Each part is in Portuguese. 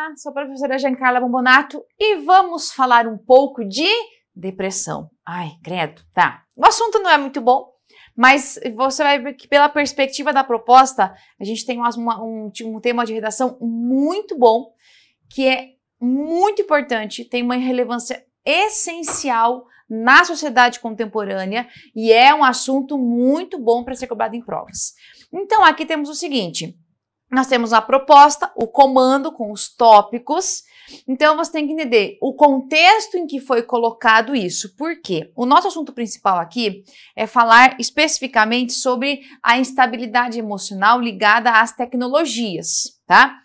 Olá, sou a professora Giancarla Bombonato e vamos falar um pouco de depressão. Ai, credo, tá. O assunto não é muito bom, mas você vai ver que pela perspectiva da proposta, a gente tem um tema de redação muito bom, que é muito importante, tem uma relevância essencial na sociedade contemporânea e é um assunto muito bom para ser cobrado em provas. Então, aqui temos o seguinte. Nós temos a proposta, o comando com os tópicos. Então, você tem que entender o contexto em que foi colocado isso. Por quê? O nosso assunto principal aqui é falar especificamente sobre a instabilidade emocional ligada às tecnologias, tá?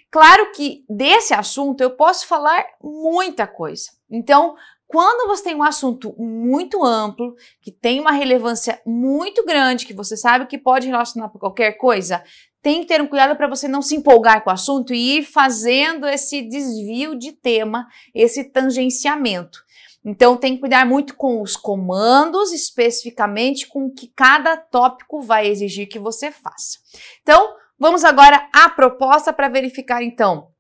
Claro que desse assunto eu posso falar muita coisa. Então, quando você tem um assunto muito amplo, que tem uma relevância muito grande, que você sabe que pode relacionar com qualquer coisa, tem que ter um cuidado para você não se empolgar com o assunto e ir fazendo esse desvio de tema, esse tangenciamento. Então, tem que cuidar muito com os comandos, especificamente com o que cada tópico vai exigir que você faça. Então, vamos agora à proposta para verificar, então,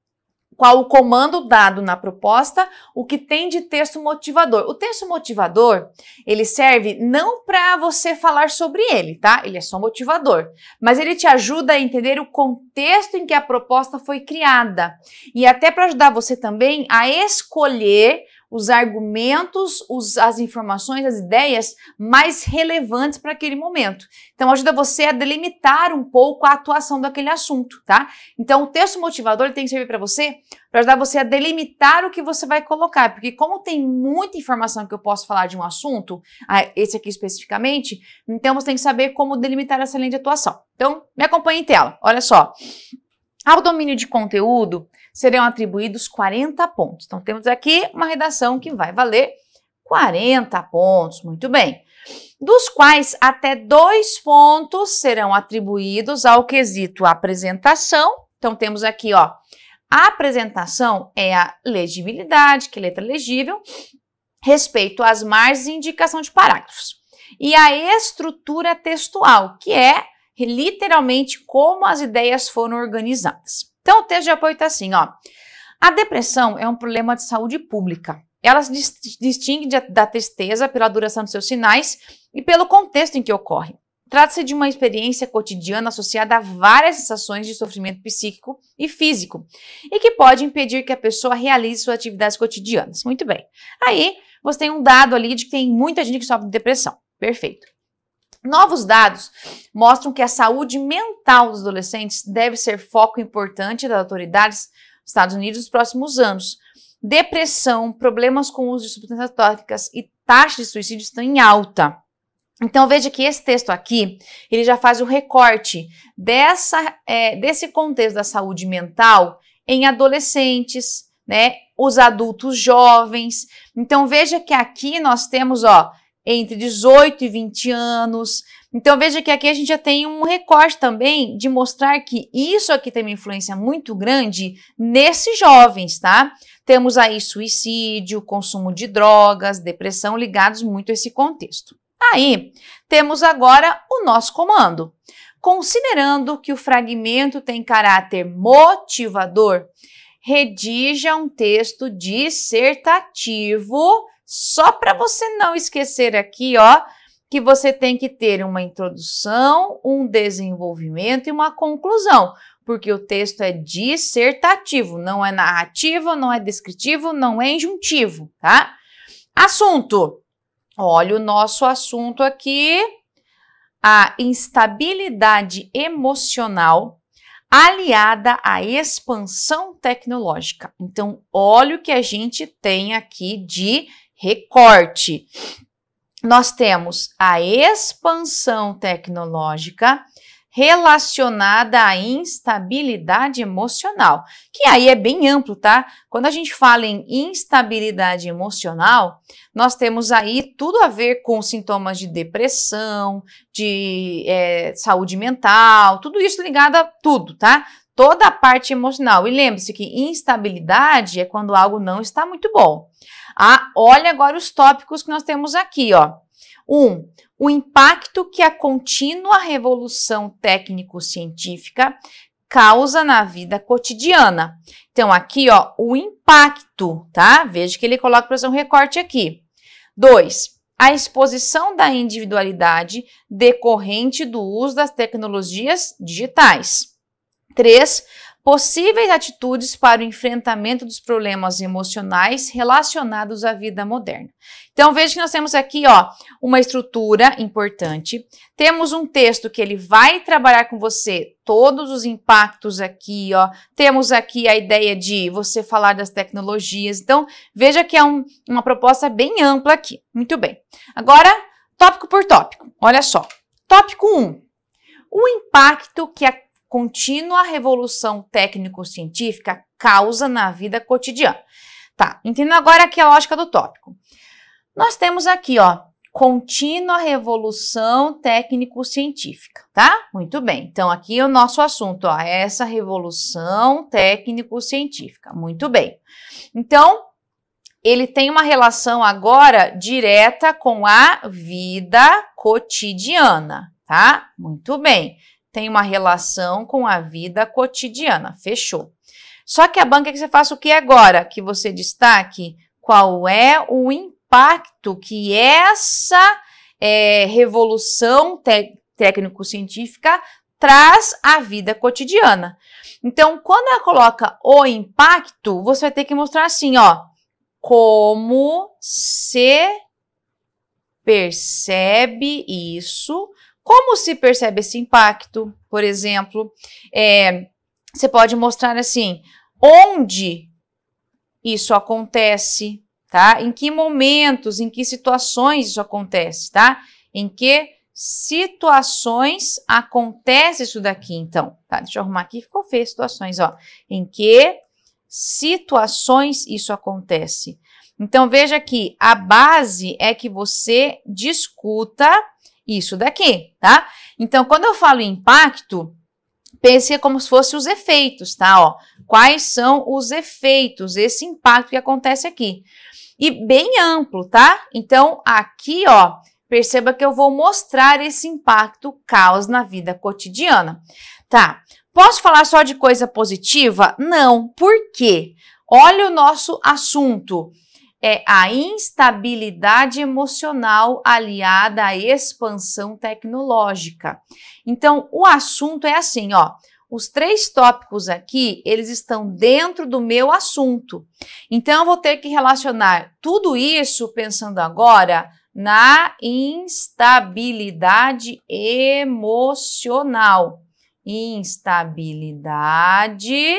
qual o comando dado na proposta, o que tem de texto motivador. O texto motivador, ele serve não para você falar sobre ele, tá? Ele é só motivador, mas ele te ajuda a entender o contexto em que a proposta foi criada e até para ajudar você também a escolher os argumentos, as informações, as ideias mais relevantes para aquele momento. Então, ajuda você a delimitar um pouco a atuação daquele assunto, tá? Então, o texto motivador ele tem que servir para você, para ajudar você a delimitar o que você vai colocar, porque como tem muita informação que eu posso falar de um assunto, esse aqui especificamente, então você tem que saber como delimitar essa linha de atuação. Então, me acompanhe em tela, olha só. Ao domínio de conteúdo, serão atribuídos 40 pontos. Então, temos aqui uma redação que vai valer 40 pontos. Muito bem. Dos quais até 2 pontos serão atribuídos ao quesito apresentação. Então, temos aqui, ó, a apresentação é a legibilidade, que é letra legível, respeito às margens e indicação de parágrafos. E a estrutura textual, que é literalmente como as ideias foram organizadas. Então, o texto de apoio está assim, ó. A depressão é um problema de saúde pública. Ela se distingue da tristeza pela duração dos seus sinais e pelo contexto em que ocorre. Trata-se de uma experiência cotidiana associada a várias sensações de sofrimento psíquico e físico e que pode impedir que a pessoa realize suas atividades cotidianas. Muito bem. Aí, você tem um dado ali de que tem muita gente que sofre de depressão. Perfeito. Novos dados mostram que a saúde mental dos adolescentes deve ser foco importante das autoridades dos Estados Unidos nos próximos anos. Depressão, problemas com o uso de substâncias tóxicas e taxa de suicídio estão em alta. Então veja que esse texto aqui, ele já faz o recorte desse contexto da saúde mental em adolescentes, né, os adultos jovens. Então veja que aqui nós temos, ó, entre 18 e 20 anos. Então, veja que aqui a gente já tem um recorte também de mostrar que isso aqui tem uma influência muito grande nesses jovens, tá? Temos aí suicídio, consumo de drogas, depressão ligados muito a esse contexto. Aí, temos agora o nosso comando. Considerando que o fragmento tem caráter motivador, redija um texto dissertativo. Só para você não esquecer aqui, ó, que você tem que ter uma introdução, um desenvolvimento e uma conclusão, porque o texto é dissertativo, não é narrativo, não é descritivo, não é injuntivo, tá? Assunto. Olha o nosso assunto aqui. A instabilidade emocional aliada à expansão tecnológica. Então, olha o que a gente tem aqui de recorte. Nós temos a expansão tecnológica relacionada à instabilidade emocional, que aí é bem amplo, tá? Quando a gente fala em instabilidade emocional, nós temos aí tudo a ver com sintomas de depressão, de saúde mental, tudo isso ligado a tudo, tá? Toda a parte emocional. E lembre-se que instabilidade é quando algo não está muito bom. Olha agora os tópicos que nós temos aqui, ó. O impacto que a contínua revolução técnico-científica causa na vida cotidiana. Então, aqui, ó, o impacto, tá? Veja que ele coloca para fazer um recorte aqui. 2. A exposição da individualidade decorrente do uso das tecnologias digitais. 3. Possíveis atitudes para o enfrentamento dos problemas emocionais relacionados à vida moderna. Então, veja que nós temos aqui, ó, uma estrutura importante. Temos um texto que ele vai trabalhar com você todos os impactos aqui, ó. Temos aqui a ideia de você falar das tecnologias. Então, veja que é uma proposta bem ampla aqui. Muito bem. Agora, tópico por tópico. Olha só. Tópico 1. O impacto que a contínua revolução técnico-científica causa na vida cotidiana. Tá, entendendo agora aqui a lógica do tópico. Nós temos aqui, ó, contínua revolução técnico-científica, tá? Muito bem, então aqui é o nosso assunto, ó, essa revolução técnico-científica, muito bem. Então, ele tem uma relação agora direta com a vida cotidiana, tá? Muito bem. Tem uma relação com a vida cotidiana. Fechou. Só que a banca quer que você faça o que agora? Que você destaque qual é o impacto que essa revolução técnico-científica traz à vida cotidiana. Então, quando ela coloca o impacto, você vai ter que mostrar assim, ó, como se percebe isso. Como se percebe esse impacto, por exemplo, você pode mostrar assim, onde isso acontece, tá? Em que momentos, em que situações isso acontece, tá? Em que situações acontece isso daqui, então, tá? Deixa eu arrumar aqui, ficou feio situações, ó. Em que situações isso acontece? Então, veja aqui, a base é que você discuta isso daqui, tá? Então, quando eu falo impacto, pense como se fossem os efeitos, tá? Ó, quais são os efeitos, esse impacto que acontece aqui. E bem amplo, tá? Então, aqui, ó, perceba que eu vou mostrar esse impacto causa na vida cotidiana. Tá, posso falar só de coisa positiva? Não, por quê? Olha o nosso assunto. É a instabilidade emocional aliada à expansão tecnológica. Então, o assunto é assim, ó, os 3 tópicos aqui, eles estão dentro do meu assunto. Então, eu vou ter que relacionar tudo isso, pensando agora, na instabilidade emocional. Instabilidade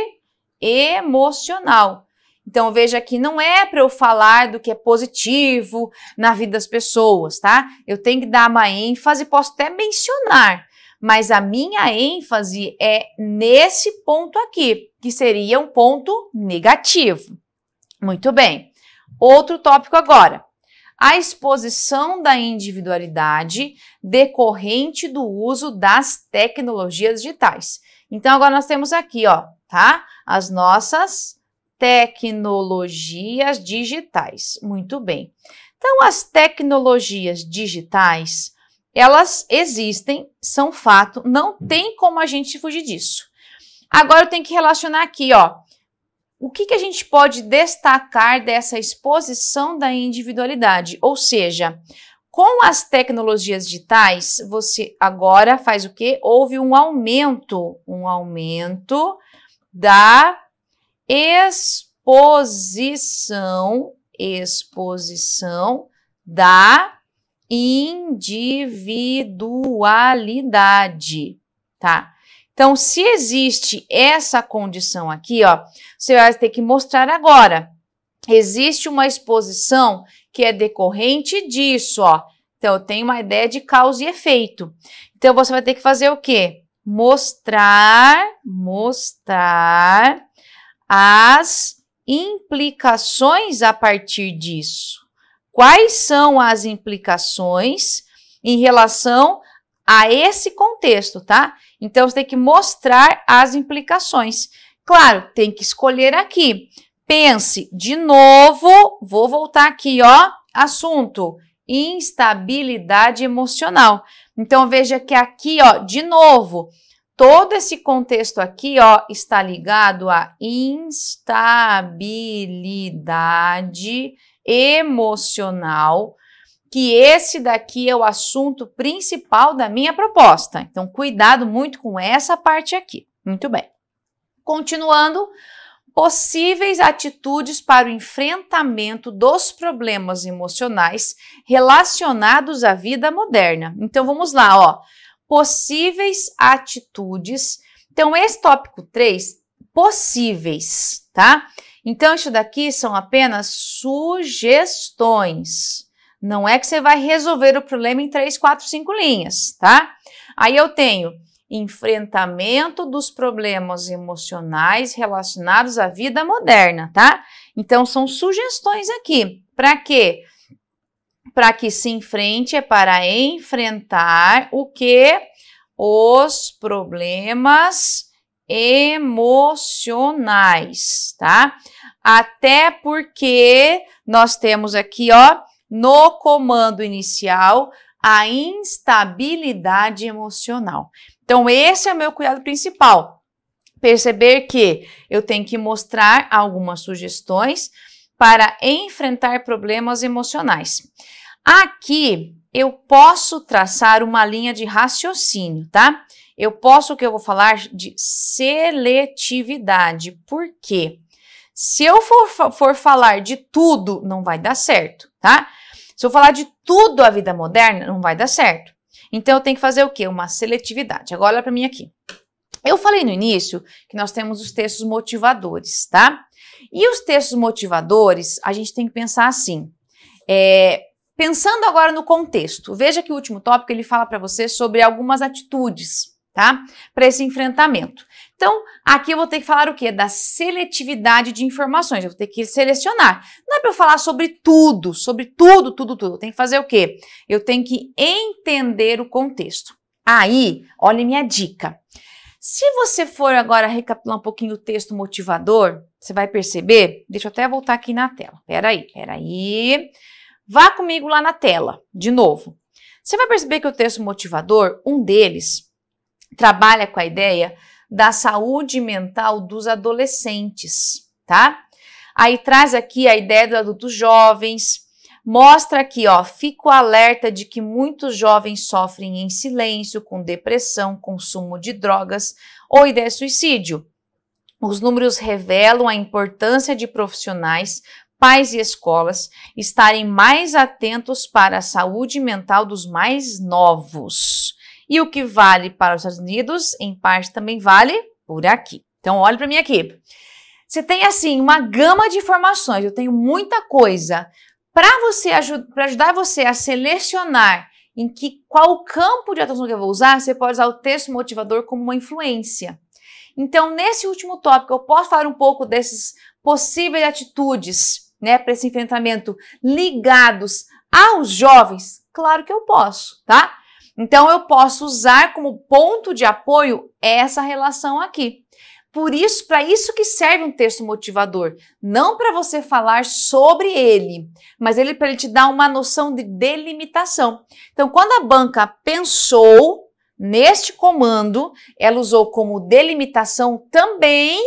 emocional. Então, veja que não é para eu falar do que é positivo na vida das pessoas, tá? Eu tenho que dar uma ênfase, posso até mencionar, mas a minha ênfase é nesse ponto aqui, que seria um ponto negativo. Muito bem. Outro tópico agora. A exposição da individualidade decorrente do uso das tecnologias digitais. Então, agora nós temos aqui, ó, tá? As nossas tecnologias digitais. Muito bem. Então, as tecnologias digitais, elas existem, são fato, não tem como a gente fugir disso. Agora, eu tenho que relacionar aqui, ó, o que a gente pode destacar dessa exposição da individualidade? Ou seja, com as tecnologias digitais, você agora faz o quê? Houve um aumento da exposição da individualidade, tá? Então, se existe essa condição aqui, ó, você vai ter que mostrar agora. Existe uma exposição que é decorrente disso, ó. Então, eu tenho uma ideia de causa e efeito. Então, você vai ter que fazer o quê? Mostrar as implicações a partir disso. Quais são as implicações em relação a esse contexto, tá? Então, você tem que mostrar as implicações. Claro, tem que escolher aqui. Pense de novo, vou voltar aqui, ó, assunto, instabilidade emocional. Então, veja que aqui, ó, de novo, todo esse contexto aqui, ó, está ligado à instabilidade emocional, que esse daqui é o assunto principal da minha proposta. Então, cuidado muito com essa parte aqui. Muito bem. Continuando, possíveis atitudes para o enfrentamento dos problemas emocionais relacionados à vida moderna. Então, vamos lá, ó. Possíveis atitudes. Então, esse tópico 3, possíveis, tá? Então, isso daqui são apenas sugestões. Não é que você vai resolver o problema em 3, 4, 5 linhas, tá? Aí eu tenho enfrentamento dos problemas emocionais relacionados à vida moderna, tá? Então, são sugestões aqui. Para quê? Para que se enfrente, é para enfrentar o quê? Os problemas emocionais, tá? Até porque nós temos aqui, ó, no comando inicial, a instabilidade emocional. Então, esse é o meu cuidado principal. Perceber que eu tenho que mostrar algumas sugestões para enfrentar problemas emocionais. Aqui, eu posso traçar uma linha de raciocínio, tá? Eu vou falar de seletividade. Por quê? Se eu for falar de tudo, não vai dar certo, tá? Se eu falar de tudo a vida moderna, não vai dar certo. Então, eu tenho que fazer o quê? Uma seletividade. Agora, olha para mim aqui. Eu falei no início que nós temos os textos motivadores, tá? E os textos motivadores, a gente tem que pensar assim. Pensando agora no contexto, veja que o último tópico ele fala para você sobre algumas atitudes, tá? Para esse enfrentamento. Então, aqui eu vou ter que falar o quê? Da seletividade de informações. Eu vou ter que selecionar. Não é para eu falar sobre tudo. Eu tenho que fazer o quê? Eu tenho que entender o contexto. Aí, olha minha dica. Se você for agora recapitular um pouquinho o texto motivador, você vai perceber, deixa eu até voltar aqui na tela. Peraí. Vá comigo lá na tela, de novo. Você vai perceber que o texto motivador, um deles, trabalha com a ideia da saúde mental dos adolescentes, tá? Aí traz aqui a ideia dos adultos jovens, mostra aqui, ó, fico alerta de que muitos jovens sofrem em silêncio com depressão, consumo de drogas ou ideia de suicídio. Os números revelam a importância de profissionais, pais e escolas estarem mais atentos para a saúde mental dos mais novos. E o que vale para os Estados Unidos, em parte também vale por aqui. Então, olha para mim aqui. Você tem, assim, uma gama de informações. Eu tenho muita coisa. Para ajudar você a selecionar qual campo de atuação que eu vou usar, você pode usar o texto motivador como uma influência. Então, nesse último tópico, eu posso falar um pouco dessas possíveis atitudes, né, para esse enfrentamento ligados aos jovens? Claro que eu posso, tá? Então, eu posso usar como ponto de apoio essa relação aqui. Por isso, para isso que serve um texto motivador. Não para você falar sobre ele, mas para ele te dar uma noção de delimitação. Então, quando a banca pensou neste comando, ela usou como delimitação também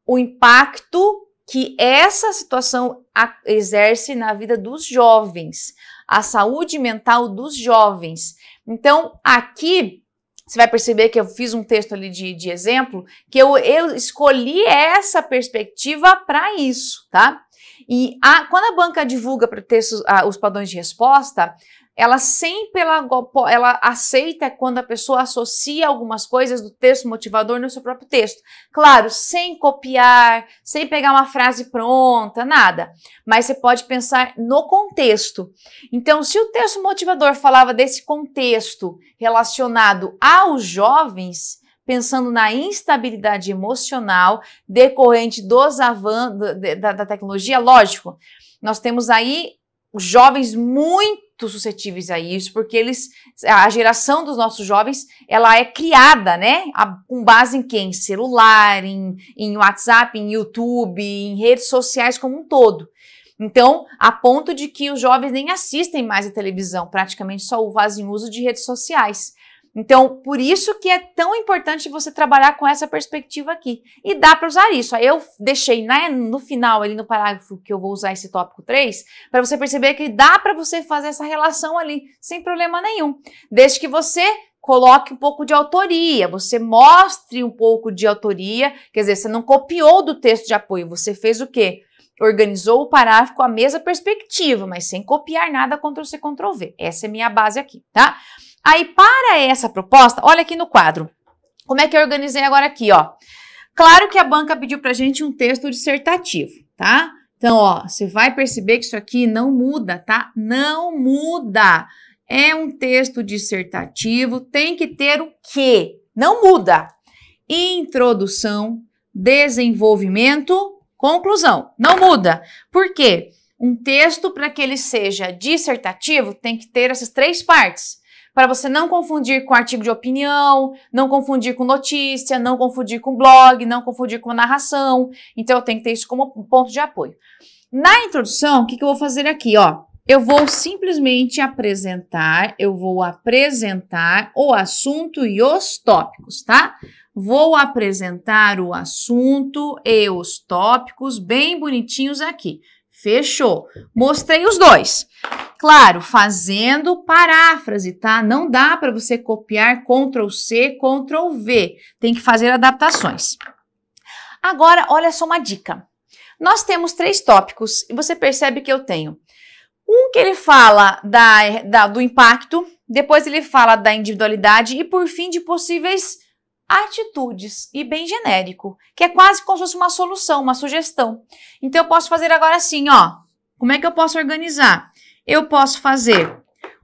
o impacto que essa situação exerce na vida dos jovens, a saúde mental dos jovens. Então, aqui, você vai perceber que eu fiz um texto ali de exemplo, que eu escolhi essa perspectiva para isso, tá? E quando a banca divulga para os padrões de resposta, ela sempre ela aceita quando a pessoa associa algumas coisas do texto motivador no seu próprio texto. Claro, sem copiar, sem pegar uma frase pronta, nada. Mas você pode pensar no contexto. Então, se o texto motivador falava desse contexto relacionado aos jovens, pensando na instabilidade emocional decorrente dos avanços da tecnologia, lógico, nós temos aí os jovens muito suscetíveis a isso, porque a geração dos nossos jovens, ela é criada, né, com base em quê? Em celular, em WhatsApp, em YouTube, em redes sociais como um todo. Então, a ponto de que os jovens nem assistem mais a televisão, praticamente só fazem uso de redes sociais. Então, por isso que é tão importante você trabalhar com essa perspectiva aqui. E dá para usar isso. Aí eu deixei no final, ali no parágrafo, que eu vou usar esse tópico 3, para você perceber que dá para você fazer essa relação ali, sem problema nenhum. Desde que você coloque um pouco de autoria, você mostre um pouco de autoria, quer dizer, você não copiou do texto de apoio, você fez o quê? Organizou o parágrafo com a mesma perspectiva, mas sem copiar nada, Ctrl+C, Ctrl+V. Essa é minha base aqui, tá? Aí, para essa proposta, olha aqui no quadro. Como é que eu organizei agora aqui, ó? Claro que a banca pediu pra gente um texto dissertativo, tá? Então, ó, você vai perceber que isso aqui não muda, tá? Não muda. É um texto dissertativo, tem que ter o quê? Não muda. Introdução, desenvolvimento, conclusão. Não muda. Por quê? Um texto, para que ele seja dissertativo, tem que ter essas 3 partes. Para você não confundir com artigo de opinião, não confundir com notícia, não confundir com blog, não confundir com narração. Então, eu tenho que ter isso como ponto de apoio. Na introdução, o que eu vou fazer aqui, ó? Eu vou simplesmente apresentar o assunto e os tópicos, tá? Vou apresentar o assunto e os tópicos bem bonitinhos aqui. Fechou. Mostrei os 2. Claro, fazendo paráfrase, tá? Não dá para você copiar Ctrl+C, Ctrl+V. Tem que fazer adaptações. Agora, olha só uma dica. Nós temos 3 tópicos e você percebe que eu tenho um que ele fala do impacto, depois ele fala da individualidade e, por fim, de possíveis atitudes, e bem genérico, que é quase como se fosse uma solução, uma sugestão. Então, eu posso fazer agora assim, ó. Como é que eu posso organizar? Eu posso fazer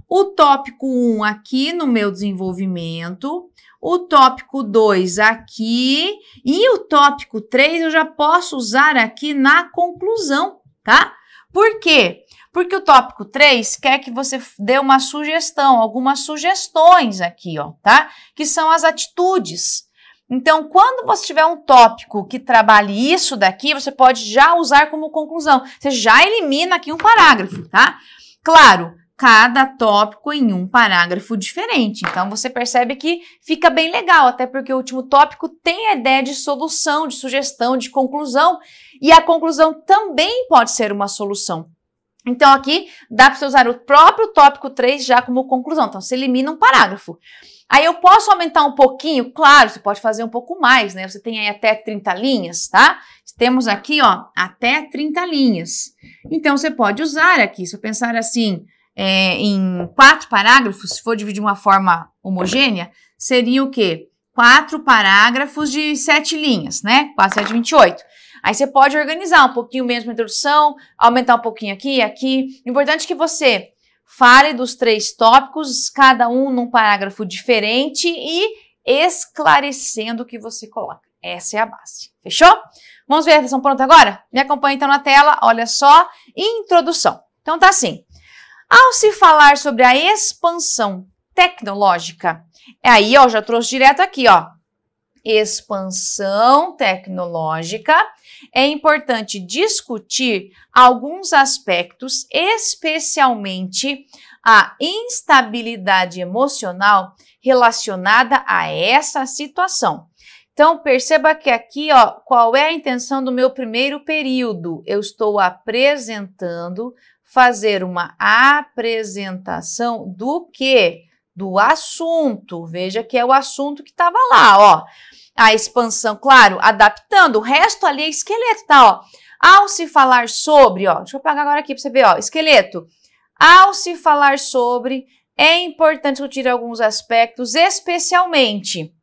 o tópico 1 aqui no meu desenvolvimento, o tópico 2 aqui e o tópico 3 eu já posso usar aqui na conclusão, tá? Por quê? Porque o tópico 3 quer que você dê uma sugestão, algumas sugestões aqui, ó, tá? Que são as atitudes. Então, quando você tiver um tópico que trabalhe isso daqui, você pode já usar como conclusão. Você já elimina aqui um parágrafo, tá? Claro, cada tópico em um parágrafo diferente. Então, você percebe que fica bem legal, até porque o último tópico tem a ideia de solução, de sugestão, de conclusão. E a conclusão também pode ser uma solução. Então, aqui dá para você usar o próprio tópico 3 já como conclusão. Então, você elimina um parágrafo. Aí, eu posso aumentar um pouquinho? Claro, você pode fazer um pouco mais, né? Você tem aí até 30 linhas, tá? Temos aqui, ó, até 30 linhas. Então, você pode usar aqui, se eu pensar assim, em 4 parágrafos, se for dividir de uma forma homogênea, seria o quê? 4 parágrafos de 7 linhas, né? 4, 7, 28. Aí você pode organizar um pouquinho mesmo a introdução, aumentar um pouquinho aqui e aqui. O importante é que você fale dos 3 tópicos, cada um num parágrafo diferente e esclarecendo o que você coloca. Essa é a base. Fechou? Vamos ver a lição pronta agora? Me acompanha então na tela, olha só. Introdução. Então tá assim. Ao se falar sobre a expansão tecnológica, aí ó, já trouxe direto aqui, ó. Expansão tecnológica, é importante discutir alguns aspectos, especialmente a instabilidade emocional relacionada a essa situação. Então, perceba que aqui, ó, qual é a intenção do meu primeiro período? Eu estou apresentando, fazer uma apresentação do quê? Do assunto. Veja que é o assunto que estava lá, ó. A expansão, claro, adaptando. O resto ali é esqueleto, tá, ó. Ao se falar sobre, ó, deixa eu apagar agora aqui para você ver, ó, esqueleto. Ao se falar sobre, é importante discutir alguns aspectos, especialmente,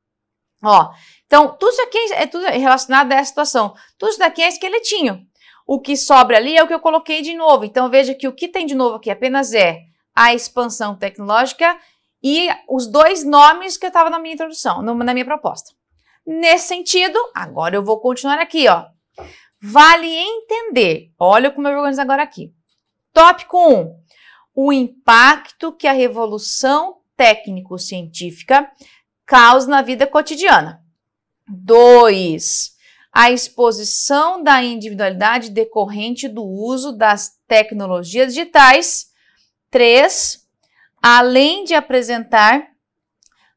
ó. Então, tudo isso aqui é tudo relacionado a essa situação. Tudo isso daqui é esqueletinho. O que sobra ali é o que eu coloquei de novo. Então, veja que o que tem de novo aqui apenas é a expansão tecnológica e os 2 nomes que eu estava na minha introdução, na minha proposta. Nesse sentido, agora eu vou continuar aqui, ó. Vale entender. Olha como eu vou organizar agora aqui. Tópico 1. O impacto que a revolução técnico-científica causa na vida cotidiana. 2. A exposição da individualidade decorrente do uso das tecnologias digitais. 3. Além de apresentar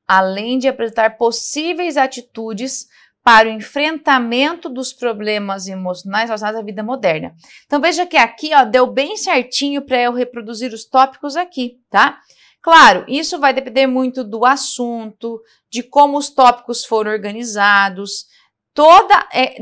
além de apresentar possíveis atitudes para o enfrentamento dos problemas emocionais relacionados à vida moderna. Então, veja que aqui, ó, deu bem certinho para eu reproduzir os tópicos aqui, tá? Claro, isso vai depender muito do assunto, de como os tópicos foram organizados.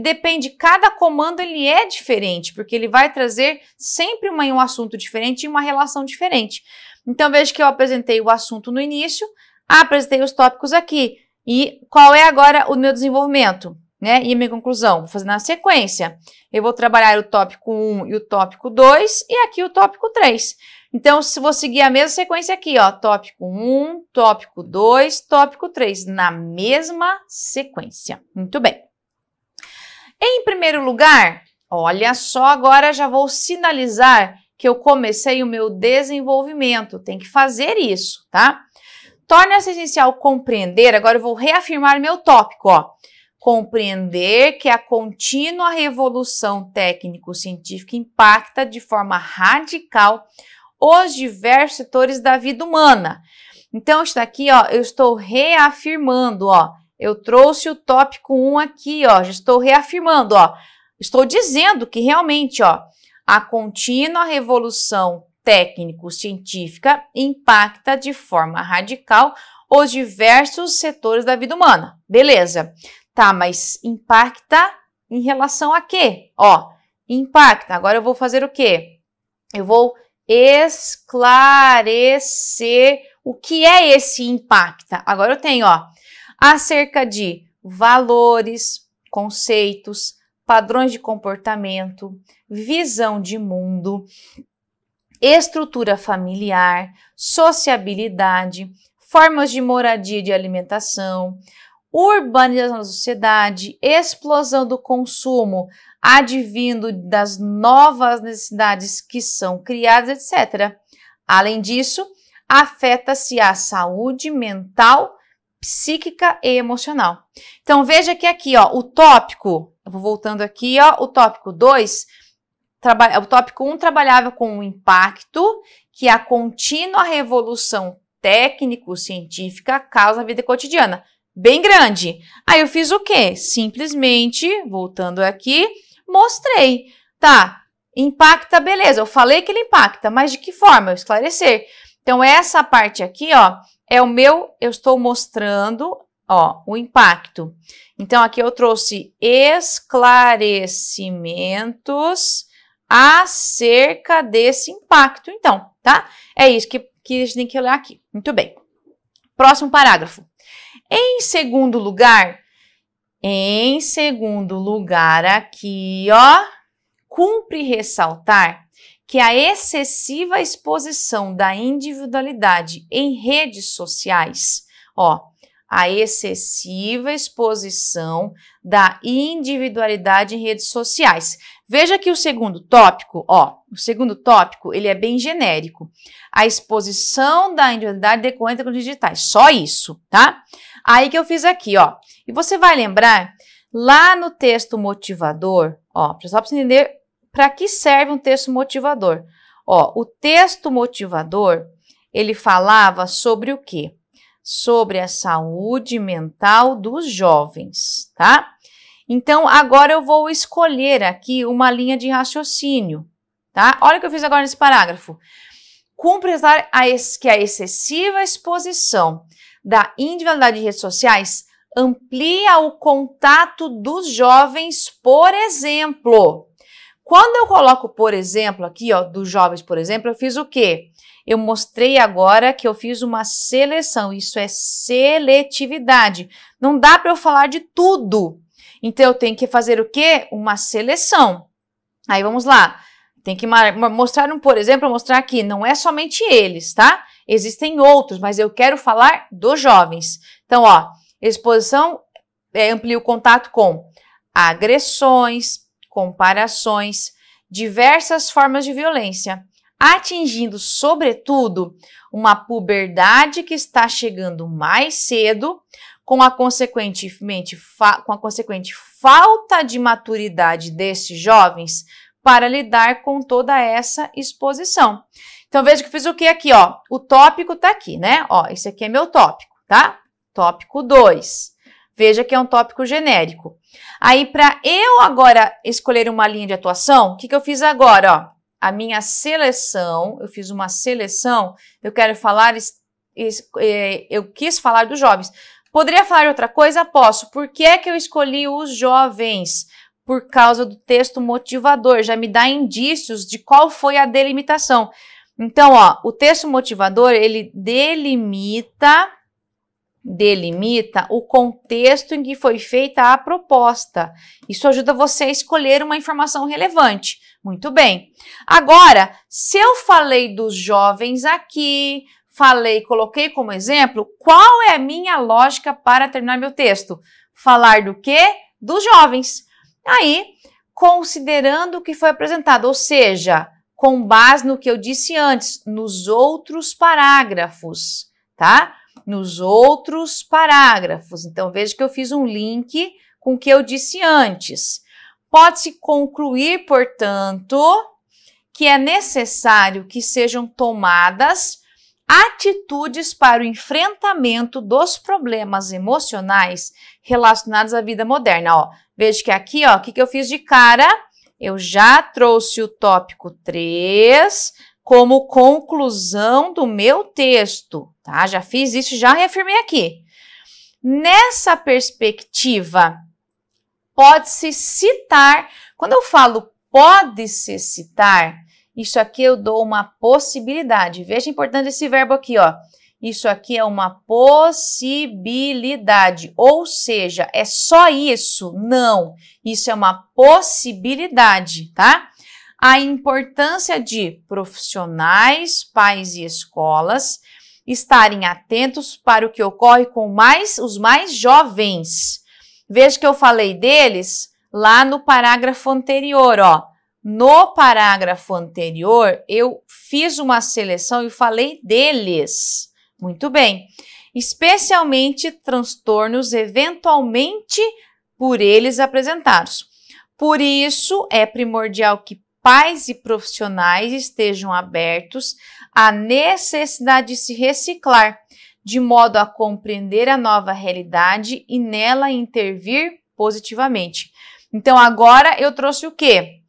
Depende, cada comando ele é diferente, porque ele vai trazer sempre um assunto diferente e uma relação diferente. Então, veja que eu apresentei o assunto no início, apresentei os tópicos aqui. E qual é agora o meu desenvolvimento, né? E a minha conclusão? Vou fazer na sequência. Eu vou trabalhar o tópico 1 e o tópico 2 e aqui o tópico 3. Então, vou seguir a mesma sequência aqui, ó. Tópico 1, tópico 2, tópico 3, na mesma sequência. Muito bem. Em primeiro lugar, olha só, agora já vou sinalizar que eu comecei o meu desenvolvimento. Tem que fazer isso, tá? Torna-se essencial compreender, agora eu vou reafirmar meu tópico, ó. Compreender que a contínua revolução técnico-científica impacta de forma radical os diversos setores da vida humana. Então, isso daqui, ó, eu estou reafirmando, ó. Eu trouxe o tópico 1 aqui, ó, já estou reafirmando, ó. Estou dizendo que realmente, ó, a contínua revolução técnico-científica impacta de forma radical os diversos setores da vida humana. Beleza. Tá, mas impacta em relação a quê? Ó, impacta. Agora eu vou fazer o quê? Eu vou esclarecer o que é esse impacta. Agora eu tenho, ó, acerca de valores, conceitos, padrões de comportamento, visão de mundo, estrutura familiar, sociabilidade, formas de moradia e de alimentação, urbanização da sociedade, explosão do consumo, advindo das novas necessidades que são criadas, etc. Além disso, afeta-se a saúde mental, psíquica e emocional. Então, veja que aqui, ó, o tópico, eu vou voltando aqui, ó, o tópico 2, o tópico 1 trabalhava com o impacto que a contínua revolução técnico-científica causa na vida cotidiana. Bem grande. Aí eu fiz o quê? Simplesmente, voltando aqui, mostrei. Tá, impacta, beleza, eu falei que ele impacta, mas de que forma? Eu esclarecer. Então, essa parte aqui, ó, é o meu, eu estou mostrando, ó, o impacto. Então, aqui eu trouxe esclarecimentos acerca desse impacto, então, tá? É isso que a gente tem que olhar aqui. Muito bem. Próximo parágrafo. Em segundo lugar aqui, ó, cumpre ressaltar que a excessiva exposição da individualidade em redes sociais, ó, a excessiva exposição da individualidade em redes sociais. Veja que o segundo tópico, ó, ele é bem genérico. A exposição da individualidade decorrente das digitais, só isso, tá? Aí que eu fiz aqui, ó. E você vai lembrar, lá no texto motivador, ó, só para você entender para que serve um texto motivador. Ó, o texto motivador, ele falava sobre o quê? Sobre a saúde mental dos jovens, tá? Então, agora eu vou escolher aqui uma linha de raciocínio, tá? Olha o que eu fiz agora nesse parágrafo. Cumpre ressaltar que a excessiva exposição da individualidade em redes sociais amplia o contato dos jovens, por exemplo. Quando eu coloco, por exemplo, aqui, ó, dos jovens, por exemplo, eu fiz o quê? Eu mostrei agora que eu fiz uma seleção, isso é seletividade. Não dá para eu falar de tudo. Então, eu tenho que fazer o quê? Uma seleção. Aí, vamos lá. Tem que mostrar, por exemplo, mostrar aqui, não é somente eles, tá? Existem outros, mas eu quero falar dos jovens. Então, ó, exposição amplia o contato com agressões, comparações, diversas formas de violência, atingindo, sobretudo, uma puberdade que está chegando mais cedo, com a consequente falta de maturidade desses jovens para lidar com toda essa exposição. Então, veja que eu fiz o que aqui, ó? O tópico tá aqui, né? Ó, esse aqui é meu tópico, tá? Tópico 2. Veja que é um tópico genérico. Aí, para eu agora escolher uma linha de atuação, o que eu fiz agora? Ó, a minha seleção, eu fiz uma seleção, eu quero falar, eu quis falar dos jovens. Poderia falar de outra coisa? Posso. Por que é que eu escolhi os jovens? Por causa do texto motivador, já me dá indícios de qual foi a delimitação. Então, ó, o texto motivador, ele delimita o contexto em que foi feita a proposta. Isso ajuda você a escolher uma informação relevante. Muito bem. Agora, se eu falei dos jovens aqui, coloquei como exemplo, qual é a minha lógica para terminar meu texto? Falar do quê? Dos jovens. Aí, considerando o que foi apresentado, ou seja, com base no que eu disse antes, nos outros parágrafos, tá? Nos outros parágrafos. Então, veja que eu fiz um link com o que eu disse antes. Pode-se concluir, portanto, que é necessário que sejam tomadas atitudes para o enfrentamento dos problemas emocionais relacionados à vida moderna. Ó, veja que aqui, ó, o que eu fiz de cara? Eu já trouxe o tópico 3 como conclusão do meu texto, tá? Já fiz isso, já reafirmei aqui. Nessa perspectiva, pode-se citar, quando eu falo pode-se citar, isso aqui eu dou uma possibilidade. Veja importante esse verbo aqui, ó. Isso aqui é uma possibilidade, ou seja, é só isso? Não, isso é uma possibilidade, tá? A importância de profissionais, pais e escolas estarem atentos para o que ocorre com os mais jovens. Veja que eu falei deles lá no parágrafo anterior, ó. No parágrafo anterior, eu fiz uma seleção e falei deles. Muito bem. Especialmente transtornos eventualmente por eles apresentados. Por isso, é primordial que pais e profissionais estejam abertos à necessidade de se reciclar, de modo a compreender a nova realidade e nela intervir positivamente. Então, agora eu trouxe o quê?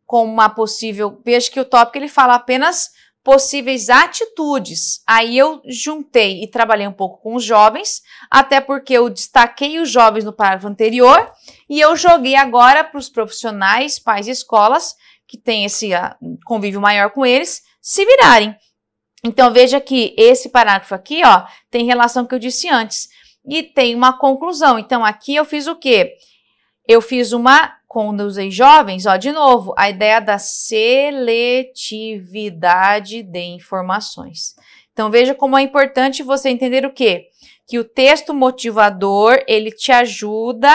Com uma possível, veja que o tópico ele fala apenas possíveis atitudes. Aí eu juntei e trabalhei um pouco com os jovens, até porque eu destaquei os jovens no parágrafo anterior e eu joguei agora para os profissionais, pais e escolas, que têm esse convívio maior com eles, se virarem. Então veja que esse parágrafo aqui, ó, tem relação com o que eu disse antes e tem uma conclusão. Então aqui eu fiz o quê? Eu fiz quando eu usei jovens, ó, de novo, a ideia da seletividade de informações. Então, veja como é importante você entender o quê? Que o texto motivador, ele te ajuda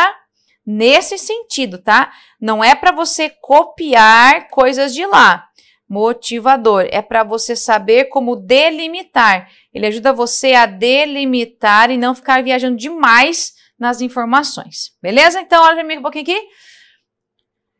nesse sentido, tá? Não é para você copiar coisas de lá. Motivador é para você saber como delimitar. Ele ajuda você a delimitar e não ficar viajando demais nas informações. Beleza? Então, olha para mim um pouquinho aqui.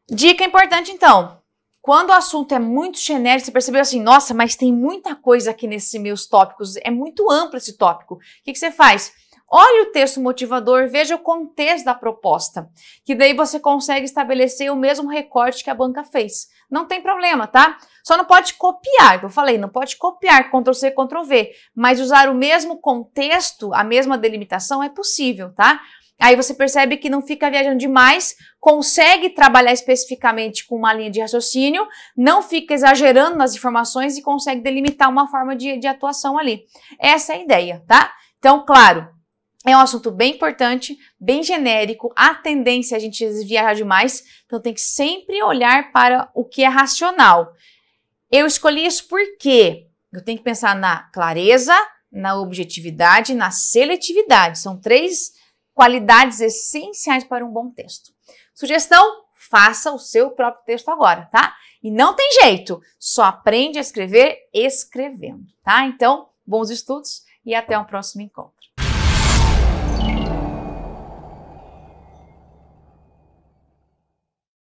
Dica importante, então, quando o assunto é muito genérico, você percebeu assim, nossa, mas tem muita coisa aqui nesses meus tópicos, é muito amplo esse tópico. O que você faz? Olhe o texto motivador, veja o contexto da proposta, que daí você consegue estabelecer o mesmo recorte que a banca fez. Não tem problema, tá? Só não pode copiar, eu falei, não pode copiar, Ctrl+C, Ctrl+V, mas usar o mesmo contexto, a mesma delimitação é possível, tá? Aí você percebe que não fica viajando demais, consegue trabalhar especificamente com uma linha de raciocínio, não fica exagerando nas informações e consegue delimitar uma forma de atuação ali. Essa é a ideia, tá? Então, claro, é um assunto bem importante, bem genérico, a tendência é a gente viajar demais, então tem que sempre olhar para o que é racional. Eu escolhi isso porque eu tenho que pensar na clareza, na objetividade, na seletividade. São 3 qualidades essenciais para um bom texto. Sugestão, faça o seu próprio texto agora, tá? E não tem jeito, só aprende a escrever escrevendo, tá? Então, bons estudos e até um próximo encontro.